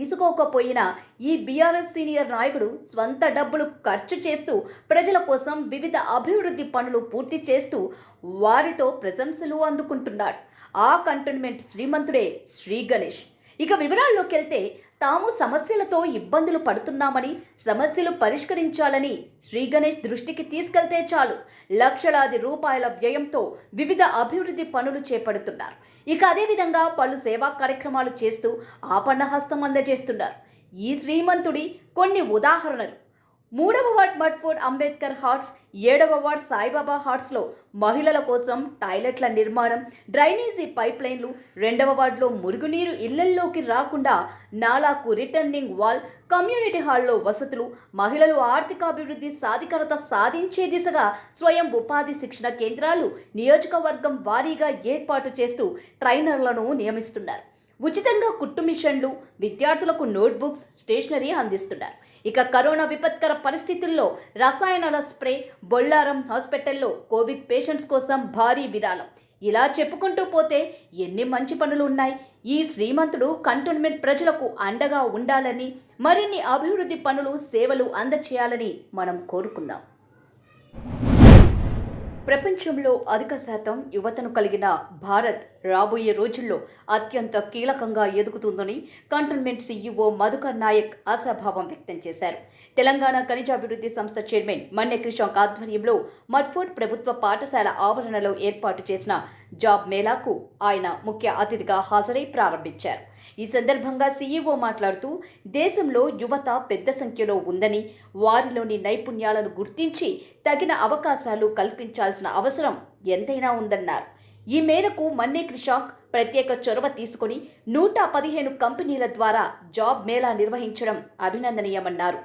తీసుకోకపోయినా ఈ BRS senior నాయకుడు స్వంత డబ్బులు ఖర్చు చేస్తూ ప్రజల కోసం వివిధ అభివృద్ధి పనులు పూర్తి చేస్తూ వారితో ప్రశంసలు అందుకుంటున్నాడు. ఆ కంటోన్మెంట్ శ్రీమంతుడే శ్రీ గణేష్. ఇక వివరాల్లోకి వెళ్తే తాము సమస్యలతో ఇబ్బందులు పడుతున్నామని, సమస్యలు పరిష్కరించాలని శ్రీ గణేష్ దృష్టికి తీసుకెళ్తే చాలు లక్షలాది రూపాయల వ్యయంతో వివిధ అభివృద్ధి పనులు చేపడుతున్నారు. ఇక అదేవిధంగా పలు సేవా కార్యక్రమాలు చేస్తూ ఆపన్నహస్తం అందజేస్తున్నారు. ఈ శ్రీమంతుడి కొన్ని ఉదాహరణలు: 3వ వార్డ్ మడ్ఫోర్డ్ అంబేద్కర్ హార్ట్స్, 7వ వార్డ్ సాయిబాబా హార్ట్స్లో మహిళల కోసం టాయిలెట్ల నిర్మాణం, డ్రైనేజీ పైప్ లైన్లు, 2వ వార్డులో మురుగునీరు ఇళ్లల్లోకి రాకుండా నాలాకు రిటర్నింగ్ వాల్, కమ్యూనిటీ హాల్లో వసతులు, మహిళలు ఆర్థికాభివృద్ధి సాధికారత సాధించే దిశగా స్వయం ఉపాధి శిక్షణ కేంద్రాలు నియోజకవర్గం వారీగా ఏర్పాటు చేస్తూ ట్రైనర్లను నియమిస్తున్నారు. ఉచితంగా కుట్టు మిషన్లు, విద్యార్థులకు నోట్బుక్స్, స్టేషనరీ అందిస్తున్నారు. ఇక కరోనా విపత్కర పరిస్థితుల్లో రసాయనాల స్ప్రే, బొల్లారం హాస్పిటల్లో కోవిడ్ పేషెంట్స్ కోసం భారీ విరాళం. ఇలా చెప్పుకుంటూ పోతే ఎన్ని మంచి పనులు ఉన్నాయి. ఈ శ్రీమంతుడు కంటోన్మెంట్ ప్రజలకు అండగా ఉండాలని, మరిన్ని అభివృద్ధి పనులు, సేవలు అందచేయాలని మనం కోరుకుందాం. ప్రపంచంలో అధిక శాతం యువతను కలిగిన భారత్ రాబోయే రోజుల్లో అత్యంత కీలకంగా ఎదుగుతుందని కంటోన్మెంట్ సీఈఓ మధుకర్ నాయక్ ఆశాభావం వ్యక్తం చేశారు. తెలంగాణ ఖనిజాభివృద్ధి సంస్థ చైర్మన్ మన్నె క్రిషాంక్ ఆధ్వర్యంలో మడ్ఫోర్డ్ ప్రభుత్వ పాఠశాల ఆవరణలో ఏర్పాటు చేసిన జాబ్ మేళాకు ఆయన ముఖ్య అతిథిగా హాజరై ప్రారంభించారు. ఈ సందర్భంగా సీఈఓ మాట్లాడుతూ దేశంలో యువత పెద్ద సంఖ్యలో ఉందని, వారిలోని నైపుణ్యాలను గుర్తించి తగిన అవకాశాలు కల్పించాల్సిన అవసరం ఎంతైనా ఉందన్నారు. ఈ మేరకు మన్నె క్రిషాంక్ ప్రత్యేక చొరవ తీసుకుని 115 కంపెనీల ద్వారా జాబ్ మేళా నిర్వహించడం అభినందనీయమన్నారు.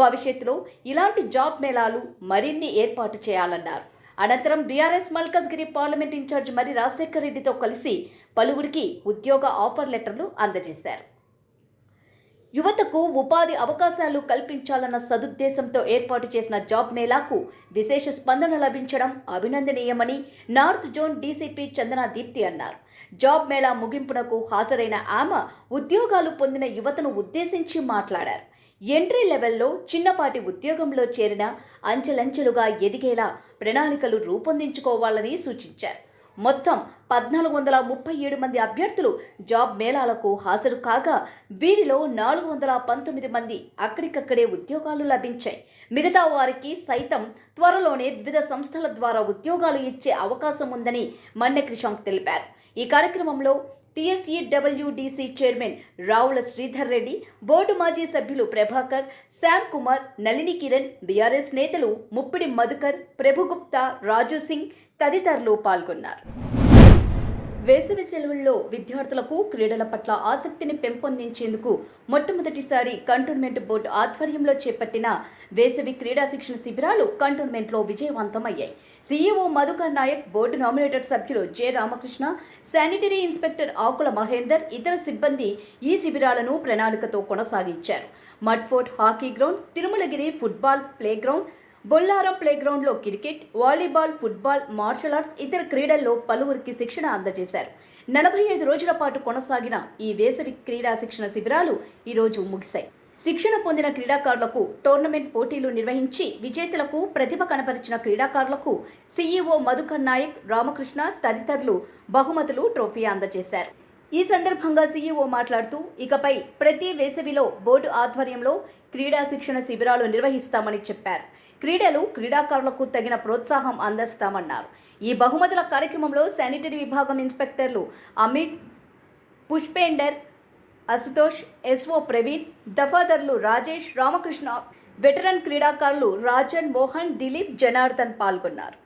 భవిష్యత్తులో ఇలాంటి జాబ్ మేళాలు మరిన్ని ఏర్పాటు చేయాలన్నారు. అనంతరం బీఆర్ఎస్ మల్కజ్గిరి పార్లమెంట్ ఇన్ఛార్జ్ మరి రాజశేఖర్ రెడ్డితో కలిసి పలువురికి ఉద్యోగ ఆఫర్ లెటర్లు అందజేశారు. యువతకు ఉపాధి అవకాశాలు కల్పించాలన్న సదుద్దేశంతో ఏర్పాటు చేసిన జాబ్ మేళాకు విశేష స్పందన లభించడం అభినందనీయమని నార్త్ జోన్ డీసీపీ చందన దీప్తి అన్నారు. జాబ్ మేళా ముగింపునకు హాజరైన ఆమె ఉద్యోగాలు పొందిన యువతను ఉద్దేశించి మాట్లాడారు. ఎంట్రీ లెవెల్లో చిన్నపాటి ఉద్యోగంలో చేరిన అంచెలంచెలుగా ఎదిగేలా ప్రణాళికలు రూపొందించుకోవాలని సూచించారు. మొత్తం 1437 మంది అభ్యర్థులు జాబ్ మేళాలకు హాజరు కాగా వీరిలో 419 మంది అక్కడికక్కడే ఉద్యోగాలు లభించాయి. మిగతా వారికి సైతం త్వరలోనే వివిధ సంస్థల ద్వారా ఉద్యోగాలు ఇచ్చే అవకాశం ఉందని మన్నె క్రిషాంక్ తెలిపారు. ఈ కార్యక్రమంలో టీఎస్ఈడబ్ల్యూడీసీ చైర్మన్ రావుల శ్రీధర్ రెడ్డి, బోర్డు మాజీ సభ్యులు ప్రభాకర్, శ్యామ్ కుమార్, నళిని కిరణ్, బీఆర్ఎస్ నేతలు ముప్పిడి మధుకర్, ప్రభుగుప్తా, రాజు సింగ్ తదితరులు పాల్గొన్నారు. వేసవి సెలవుల్లో విద్యార్థులకు క్రీడల పట్ల ఆసక్తిని పెంపొందించేందుకు మొట్టమొదటిసారి కంటోన్మెంట్ బోర్డు ఆధ్వర్యంలో చేపట్టిన వేసవి క్రీడా శిక్షణ శిబిరాలు కంటోన్మెంట్లో విజయవంతమయ్యాయి. CEO Madhukar Nayak, board nominated సభ్యులు J Ramakrishna, sanitary inspector Akula Mahender, ఇతర సిబ్బంది ఈ శిబిరాలను ప్రణాళికతో కొనసాగించారు. Mudfort hockey ground, Tirumalagiri football playground, Bollaram ప్లేగ్రౌండ్లో cricket, volleyball, football, martial arts, ఇతర క్రీడల్లో పలువురికి శిక్షణ అందజేశారు. 45 రోజుల పాటు కొనసాగిన ఈ వేసవి క్రీడా శిక్షణ శిబిరాలు ఈరోజు ముగిశాయి. శిక్షణ పొందిన క్రీడాకారులకు టోర్నమెంట్ పోటీలు నిర్వహించి విజేతలకు, ప్రతిభ కనపరిచిన క్రీడాకారులకు సీఈఓ మధుకర్ నాయక్, రామకృష్ణ తదితరులు బహుమతులు, ట్రోఫీ అందజేశారు. ఈ సందర్భంగా సీఈఓ మాట్లాడుతూ ఇకపై ప్రతి వేసవిలో బోర్డు ఆధ్వర్యంలో క్రీడా శిక్షణ శిబిరాలు నిర్వహిస్తామని చెప్పారు. క్రీడలు, క్రీడాకారులకు తగిన ప్రోత్సాహం అందిస్తామన్నారు. ఈ బహుమతుల కార్యక్రమంలో శానిటరీ విభాగం ఇన్స్పెక్టర్లు అమిత్, పుష్పేండర్, అశుతోష్, ఎస్ఓ ప్రవీణ్, దఫాదర్లు రాజేష్, రామకృష్ణ, వెటరన్ క్రీడాకారులు రాజన్, మోహన్, దిలీప్, జనార్దన్ పాల్గొన్నారు.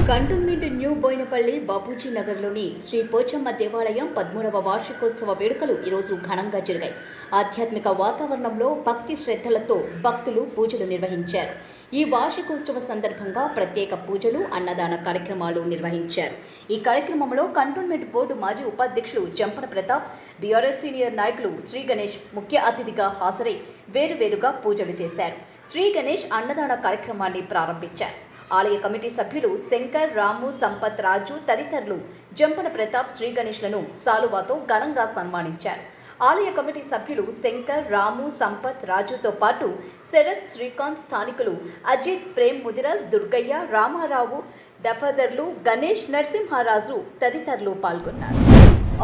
కంటోన్మెంట్ న్యూ బోయినపల్లి బాపూజీ నగర్లోని శ్రీ పోచమ్మ దేవాలయం 13వ వార్షికోత్సవ వేడుకలు ఈరోజు ఘనంగా జరిగాయి. ఆధ్యాత్మిక వాతావరణంలో భక్తి శ్రద్ధలతో భక్తులు పూజలు నిర్వహించారు. ఈ వార్షికోత్సవ సందర్భంగా ప్రత్యేక పూజలు, అన్నదాన కార్యక్రమాలు నిర్వహించారు. ఈ కార్యక్రమంలో కంటోన్మెంట్ బోర్డు మాజీ ఉపాధ్యక్షులు జంపన ప్రతాప్, బీఆర్ఎస్ సీనియర్ నాయకులు శ్రీ గణేష్ ముఖ్య అతిథిగా హాజరై వేరువేరుగా పూజలు చేశారు. శ్రీ గణేష్ అన్నదాన కార్యక్రమాన్ని ప్రారంభించారు. ఆలయ కమిటీ సభ్యులు శంకర్, రాము, సంపత్, రాజు తదితరులు జంపన ప్రతాప్, శ్రీ గణేష్లను సాలువాతో ఘనంగా సన్మానించారు. ఆలయ కమిటీ సభ్యులు శంకర్, రాము, సంపత్, రాజుతో పాటు శరత్, శ్రీకాంత్, స్థానికులు అజిత్, ప్రేమ్, ముదిరాజ్, దుర్గయ్య, రామారావు, డఫదర్లు, గణేష్, నరసింహారాజు తదితరులు పాల్గొన్నారు.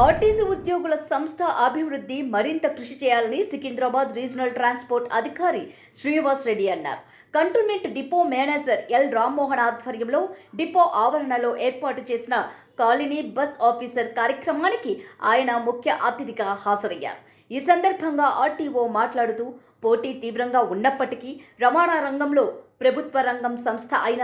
ఆర్టీసీ ఉద్యోగుల సంస్థ అభివృద్ధి మరింత కృషి చేయాలని సికింద్రాబాద్ రీజనల్ ట్రాన్స్పోర్ట్ అధికారి శ్రీనివాస్ రెడ్డి అన్నారు. Cantonment depot manager L Rammohan ఆధ్వర్యంలో డిపో ఆవరణలో ఏర్పాటు చేసిన కాలనీ బస్ ఆఫీసర్ కార్యక్రమానికి ఆయన ముఖ్య అతిథిగా హాజరయ్యారు. ఈ సందర్భంగా ఆర్టీఓ మాట్లాడుతూ పోటీ తీవ్రంగా ఉన్నప్పటికీ రవాణా రంగంలో ప్రభుత్వ రంగం సంస్థ అయిన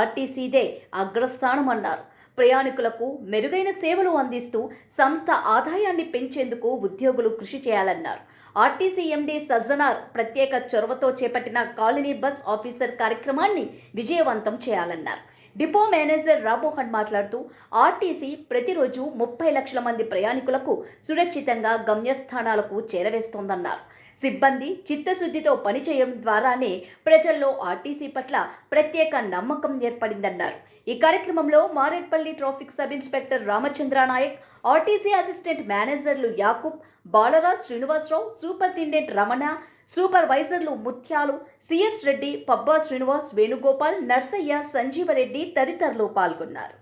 ఆర్టీసీదే అగ్రస్థానమన్నారు. ప్రయాణికులకు మెరుగైన సేవలు అందిస్తూ సంస్థ ఆదాయాన్ని పెంచేందుకు ఉద్యోగులు కృషి చేయాలన్నారు. ఆర్టీసీ ఎండీ సజ్జనార్ ప్రత్యేక చొరవతో చేపట్టిన కాలనీ బస్ ఆఫీసర్ కార్యక్రమాన్ని విజయవంతం చేయాలన్నారు. డిపో మేనేజర్ రామ్మోహన్ మాట్లాడుతూ ఆర్టీసీ ప్రతిరోజు 30 లక్షల మంది ప్రయాణికులకు సురక్షితంగా గమ్యస్థానాలకు చేరవేస్తోందన్నారు. సిబ్బంది చిత్తశుద్ధితో పనిచేయడం ద్వారానే ప్రజల్లో ఆర్టీసీ పట్ల ప్రత్యేక నమ్మకం ఏర్పడిందన్నారు. ఈ కార్యక్రమంలో Marredpally traffic sub inspector Ramachandra Nayak, RTC assistant మేనేజర్లు యాకూబ్, బాలరాజ్, శ్రీనివాసరావు, సూపరింటెండెంట్ రమణ, సూపర్వైజర్లు ముత్యాలు, సిఎస్ రెడ్డి, పబ్బా శ్రీనివాస్, వేణుగోపాల్, నర్సయ్య, సంజీవరెడ్డి తదితరులు పాల్గొన్నారు.